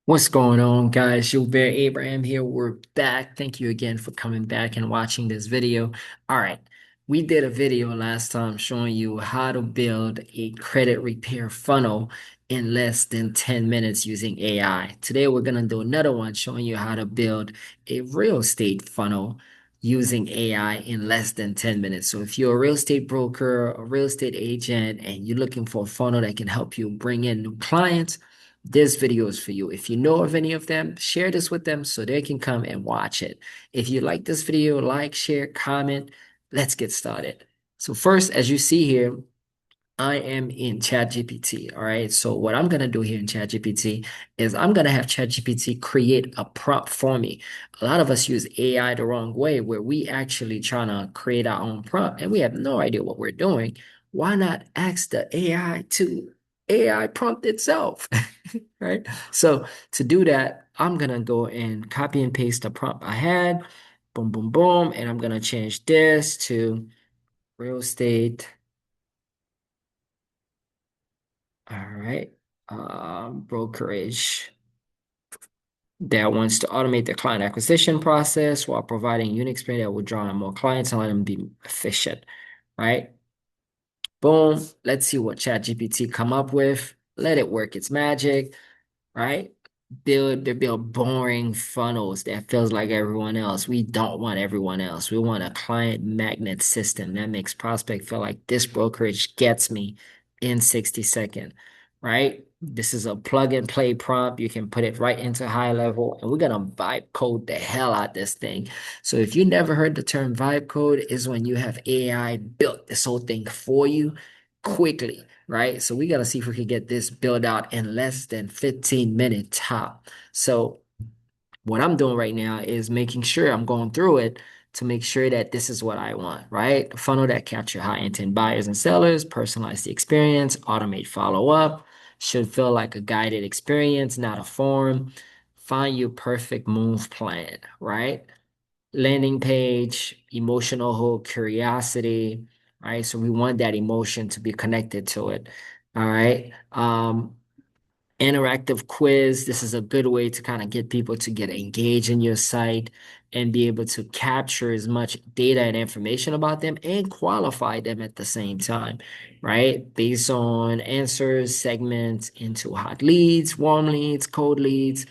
What's going on, guys? Julbert Abraham here. We're back. Thank you again for coming back and watching this video. All right, we did a video last time showing you how to build a credit repair funnel in less than 10 minutes using AI. Today, we're going to do another one showing you how to build a real estate funnel using AI in less than 10 minutes. So if you're a real estate broker, a real estate agent, and you're looking for a funnel that can help you bring in new clients, this video is for you. If you know of any of them, share this with them so they can come and watch it. If you like this video, like, share, comment. Let's get started. So first, as you see here, I am in ChatGPT. All right. So what I'm going to do here in ChatGPT is I'm going to have ChatGPT create a prompt for me. A lot of us use AI the wrong way where we actually trying to create our own prompt and we have no idea what we're doing. Why not ask the AI to AI prompt itself? Right. So to do that, I'm going to go and copy and paste the prompt I had. Boom, boom, boom. And I'm going to change this to real estate. All right. Brokerage that wants to automate the client acquisition process while providing unique experience that will draw in more clients and let them be efficient, right? Boom. Let's see what ChatGPT come up with. Let it work its magic, right? They build boring funnels that feels like everyone else. We don't want everyone else. We want a client magnet system that makes prospect feel like this brokerage gets me in 60 seconds, right? This is a plug and play prompt. You can put it right into high level, and we're gonna vibe code the hell out this thing. So if you never heard the term vibe code, is when you have AI built this whole thing for you quickly, right? So we got to see if we can get this built out in less than 15 minutes top. So what I'm doing right now is making sure I'm going through it to make sure that this is what I want, right? A funnel that capture high intent buyers and sellers, personalize the experience, automate follow up, should feel like a guided experience, not a form. Find your perfect move plan, right? Landing page, emotional hook, curiosity, right? So we want that emotion to be connected to it. All right. Interactive quiz. This is a good way to kind of get people to get engaged in your site and be able to capture as much data and information about them and qualify them at the same time, right? Based on answers, segments into hot leads, warm leads, cold leads.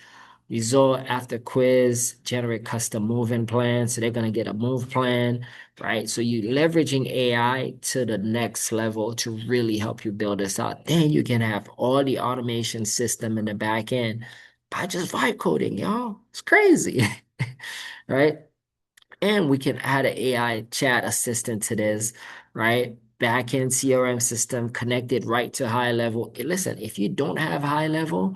Result after quiz, generate custom moving plans. So they're going to get a move plan, right? So you leveraging AI to the next level to really help you build this out. Then you can have all the automation system in the back end by just vibe coding, y'all. It's crazy, right? And we can add an AI chat assistant to this, right? Backend CRM system connected right to high level. Listen, if you don't have high level,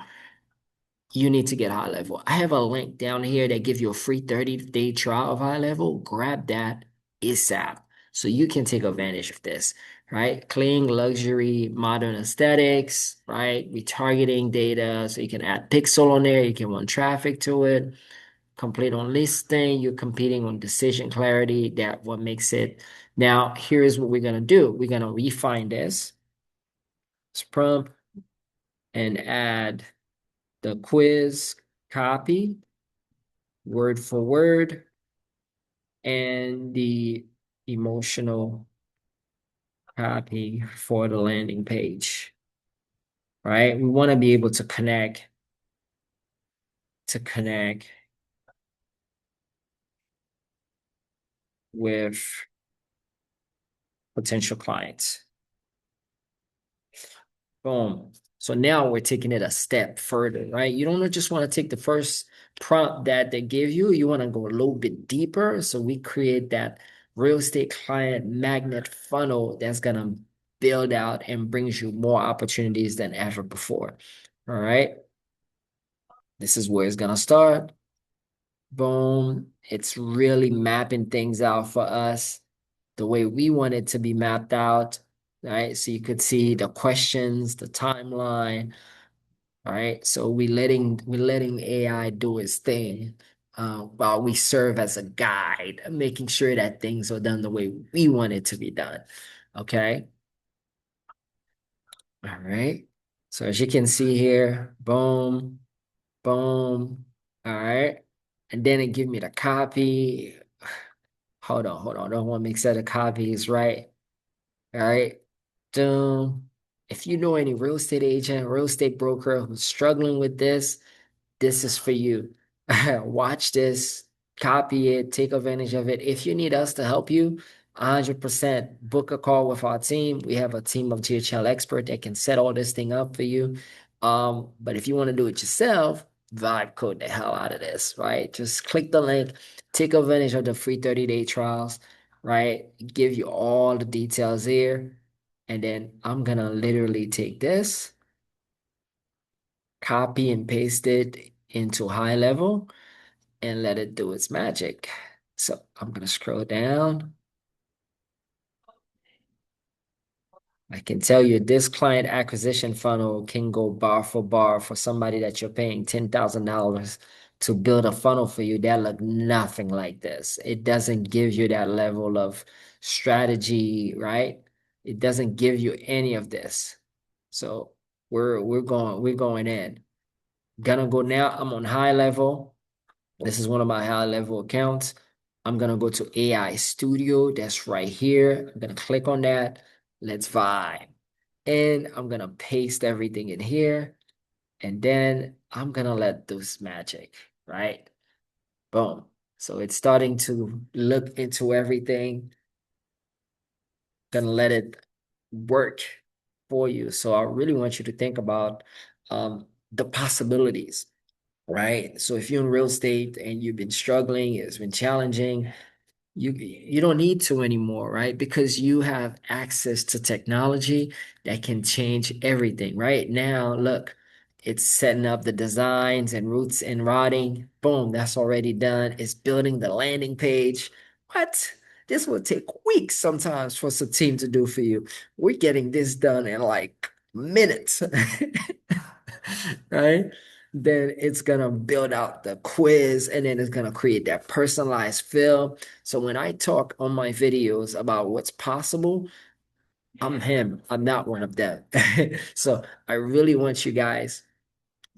you need to get high level. I have a link down here that gives you a free 30-day trial of high level. Grab that ASAP so you can take advantage of this, right? Clean, luxury, modern aesthetics, right? Retargeting data so you can add pixel on there. You can run traffic to it. Complete on listing. You're competing on decision clarity. That what makes it. Now, here's what we're going to do. We're going to refine this prompt and add the quiz copy word for word and the emotional copy for the landing page, right? We want to be able to connect with potential clients. Boom. So now we're taking it a step further, right? You don't just want to take the first prompt that they give you. You want to go a little bit deeper. So we create that real estate client magnet funnel that's going to build out and brings you more opportunities than ever before. All right. This is where it's going to start. Boom. It's really mapping things out for us the way we want it to be mapped out, right? So you could see the questions, the timeline. All right. So we letting AI do its thing, while we serve as a guide, making sure that things are done the way we want it to be done. Okay. All right. So as you can see here, boom. Boom. All right. And then it give me the copy. Hold on. I don't want to make sure the copy is right. All right. Boom. If you know any real estate agent, real estate broker who's struggling with this is for you. Watch this, copy it, take advantage of it. If you need us to help you, 100% book a call with our team. We have a team of GHL expert that can set all this thing up for you. But if you want to do it yourself, vibe code the hell out of this, right? Just click the link, take advantage of the free 30-day trials, right? Give you all the details here. And then I'm gonna literally take this, copy and paste it into high level and let it do its magic. So I'm going to scroll down. I can tell you this client acquisition funnel can go bar for bar for somebody that you're paying $10,000 to build a funnel for you that look nothing like this. It doesn't give you that level of strategy, right? It doesn't give you any of this. So we're going in. Gonna go now. I'm on high level. This is one of my high level accounts. I'm gonna go to AI Studio. That's right here. I'm gonna click on that. Let's vibe. And I'm gonna paste everything in here. And then I'm gonna let this magic, right? Boom. So it's starting to look into everything. Gonna let it work for you. So I really want you to think about the possibilities, right? So if you're in real estate and you've been struggling, it's been challenging, you don't need to anymore, right? Because you have access to technology that can change everything. Right now, look, it's setting up the designs and routes and routing. Boom, that's already done. It's building the landing page. What? This will take weeks sometimes for some team to do for you. We're getting this done in like minutes. Right? Then it's gonna build out the quiz and then it's gonna create that personalized feel. So when I talk on my videos about what's possible, I'm him. I'm not one of them. So I really want you guys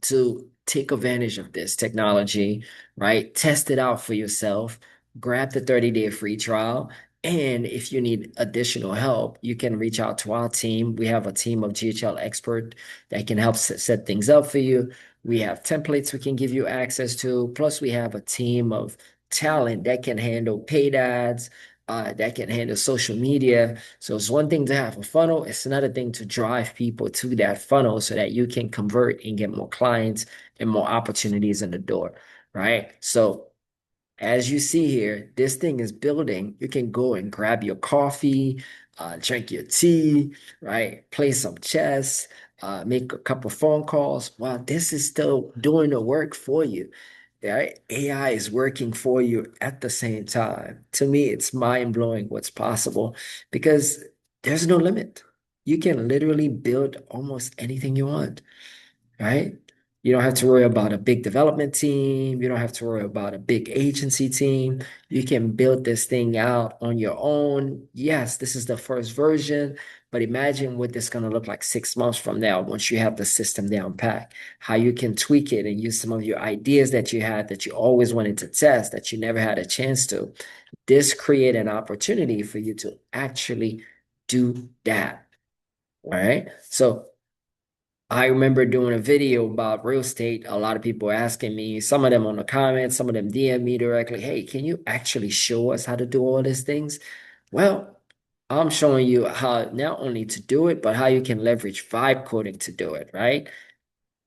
to take advantage of this technology, right? Test it out for yourself. Grab the 30-day free trial. And if you need additional help, you can reach out to our team. We have a team of GHL expert that can help set things up for you. We have templates we can give you access to. Plus, we have a team of talent that can handle paid ads, that can handle social media. So it's one thing to have a funnel, it's another thing to drive people to that funnel so that you can convert and get more clients and more opportunities in the door, right? So as you see here, this thing is building. You can go and grab your coffee, drink your tea, right? Play some chess, make a couple phone calls while this is still doing the work for you. Right? AI is working for you at the same time. To me, it's mind blowing what's possible because there's no limit. You can literally build almost anything you want, right? You don't have to worry about a big development team. You don't have to worry about a big agency team. You can build this thing out on your own. Yes, this is the first version, but imagine what this is going to look like 6 months from now once you have the system down pat, how you can tweak it and use some of your ideas that you had that you always wanted to test that you never had a chance to. This create an opportunity for you to actually do that. All right. So I remember doing a video about real estate. A lot of people asking me, some of them on the comments, some of them DM me directly, hey, can you actually show us how to do all these things? Well, I'm showing you how not only to do it, but how you can leverage vibe coding to do it, right?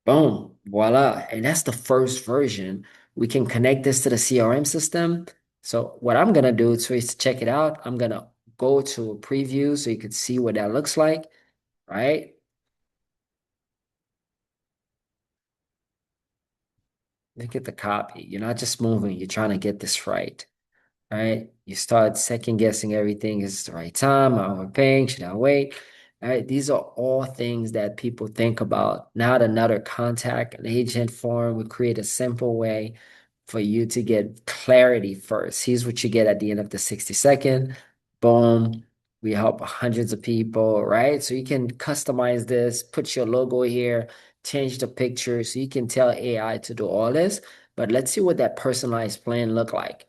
Boom, voila. And that's the first version. We can connect this to the CRM system. So what I'm gonna do is to check it out, I'm gonna go to a preview so you can see what that looks like, right? Look at the copy. You're not just moving, you're trying to get this right, right? You start second guessing everything. Is it the right time? Am I overpaying? Should I wait? All right. These are all things that people think about. Not another contact an agent form. We create a simple way for you to get clarity first. Here's what you get at the end of the 60-second. Boom. We help hundreds of people, right? So you can customize this, put your logo here, change the picture. So you can tell AI to do all this, but let's see what that personalized plan look like.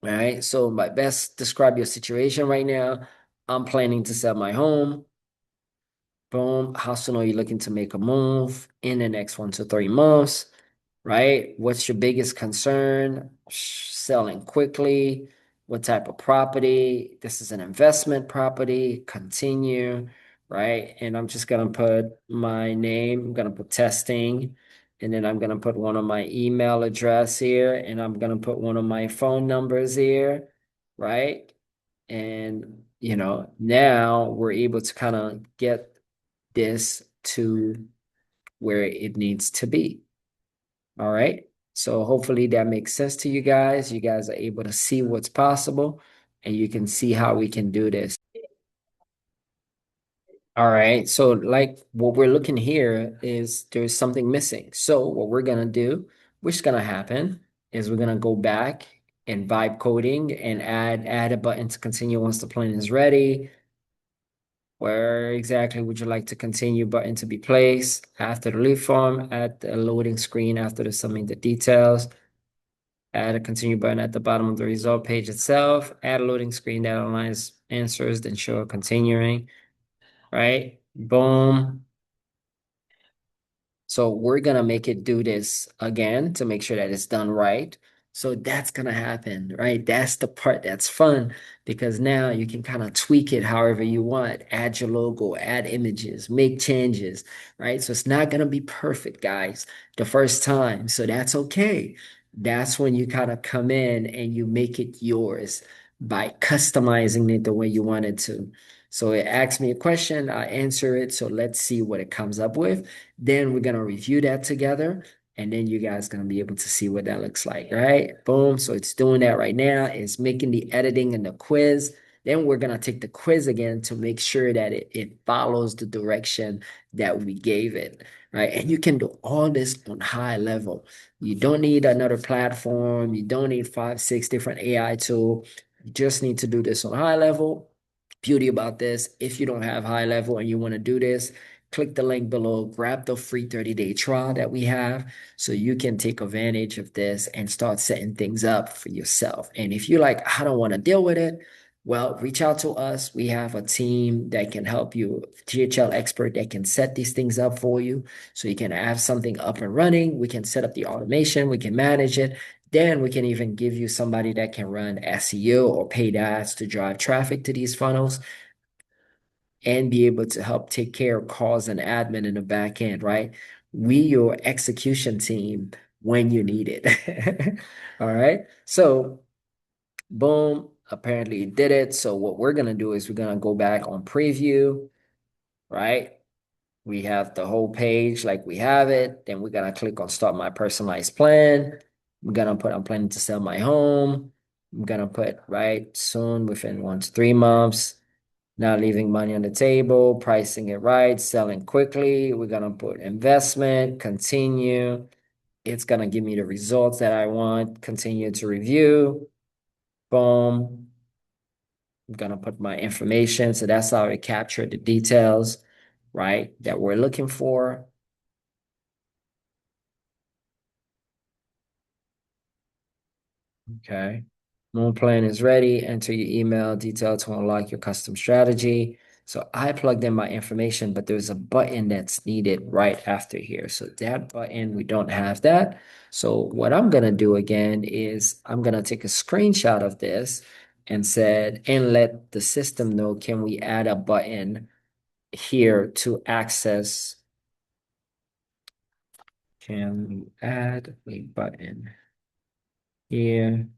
All right. So my best describe your situation right now. I'm planning to sell my home. Boom. How soon are you looking to make a move in the next 1 to 3 months? Right? What's your biggest concern? Selling quickly. What type of property? This is an investment property. Continue. Right? And I'm just gonna put my name. I'm gonna put testing. And then I'm gonna put one of my email address here. And I'm gonna put one of my phone numbers here. Right? And now we're able to kind of get this to where it needs to be. All right. So hopefully that makes sense to you guys. You guys are able to see what's possible and you can see how we can do this. All right. So like what we're looking here is there's something missing. So what we're gonna do, which is gonna happen, is we're gonna go back and vibe coding and add a button to continue once the plan is ready. Where exactly would you like to continue button to be placed after the lead form at the loading screen after the submit the details? Add a continue button at the bottom of the result page itself. Add a loading screen that aligns answers, then show a continuing, right? Boom. So we're gonna make it do this again to make sure that it's done right. So that's gonna happen, right? That's the part that's fun because now you can kind of tweak it however you want, add your logo, add images, make changes, right? So it's not gonna be perfect, guys, the first time. So that's okay. That's when you kind of come in and you make it yours by customizing it the way you want it to. So it asks me a question, I answer it. So let's see what it comes up with. Then we're gonna review that together, and then you guys gonna be able to see what that looks like, right? Boom. So it's doing that right now. It's making the editing and the quiz. Then we're gonna take the quiz again to make sure that it follows the direction that we gave it, right? And you can do all this on high level. You don't need another platform. You don't need 5, 6 different AI tools. You just need to do this on high level. Beauty about this, if you don't have high level and you want to do this, click the link below, grab the free 30-day trial that we have so you can take advantage of this and start setting things up for yourself. And if you're like, I don't want to deal with it, well, reach out to us. We have a team that can help you, THL expert that can set these things up for you so you can have something up and running. We can set up the automation, we can manage it. Then we can even give you somebody that can run SEO or paid ads to drive traffic to these funnels and be able to help take care of calls and admin in the back end, right? We your execution team when you need it. All right. So boom, apparently it did it. So what we're gonna do is we're gonna go back on preview, right? We have the whole page like we have it. Then we're gonna click on start my personalized plan. I'm gonna put I'm planning to sell my home. I'm gonna put right soon within 1 to 3 months. Not leaving money on the table, pricing it right, selling quickly. We're gonna put investment, continue. It's gonna give me the results that I want. Continue to review. Boom. I'm gonna put my information. So that's how it captured the details, right? That we're looking for. Okay. Loan plan is ready. Enter your email detail to unlock your custom strategy. So I plugged in my information, but there's a button that's needed right after here. So that button, we don't have that. So what I'm gonna do again is I'm gonna take a screenshot of this and let the system know, can we add a button here to access? Can we add a button here?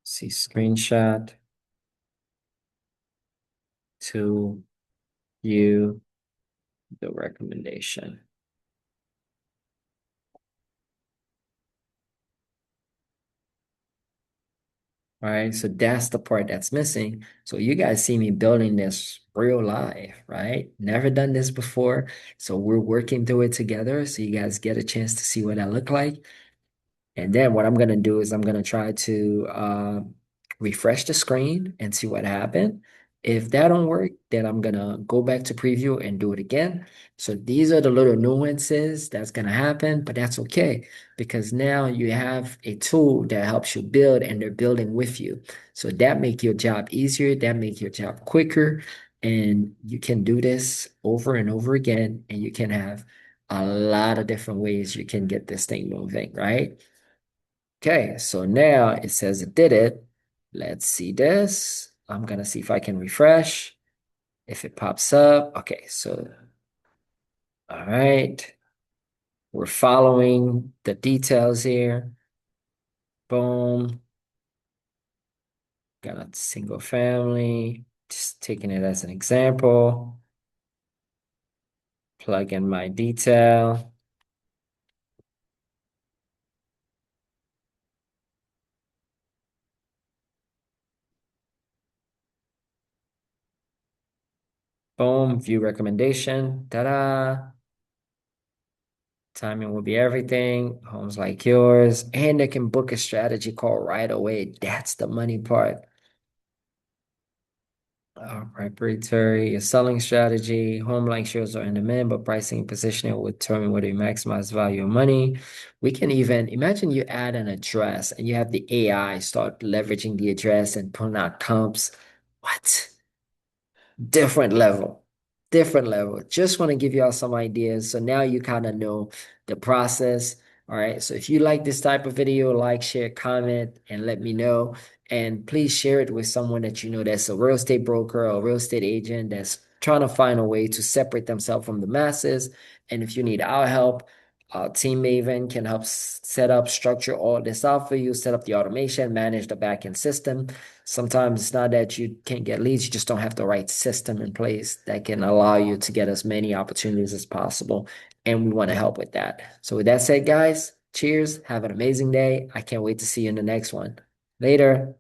See screenshot to view the recommendation. All right, so that's the part that's missing. So you guys see me building this real life, right? Never done this before. So we're working through it together. So you guys get a chance to see what I look like. And then what I'm gonna do is I'm gonna try to refresh the screen and see what happened. If that don't work, then I'm gonna go back to preview and do it again. So these are the little nuances that's gonna happen, but that's okay because now you have a tool that helps you build and they're building with you. So that make your job easier, that make your job quicker, and you can do this over and over again, and you can have a lot of different ways you can get this thing moving, right? Okay, so now it says it did it. Let's see this. I'm gonna see if I can refresh. If it pops up. Okay, so all right. We're following the details here. Boom. Got a single family. Just taking it as an example. Plug in my detail. Boom. View recommendation. Ta-da. Timing will be everything. Homes like yours. And they can book a strategy call right away. That's the money part. Proprietary, your selling strategy, home like shows are in demand, but pricing and positioning will determine whether you maximize value of money. We can even imagine you add an address and you have the AI start leveraging the address and pulling out comps. What? Different level, different level. Just want to give y'all some ideas. So now you kind of know the process. All right. So if you like this type of video, like, share, comment, and let me know. And please share it with someone that you know that's a real estate broker or a real estate agent that's trying to find a way to separate themselves from the masses. And if you need our help, Team Maven can help set up, structure all this out for you, set up the automation, manage the backend system. Sometimes it's not that you can't get leads, you just don't have the right system in place that can allow you to get as many opportunities as possible. And we want to help with that. So, with that said, guys, cheers. Have an amazing day. I can't wait to see you in the next one. Later.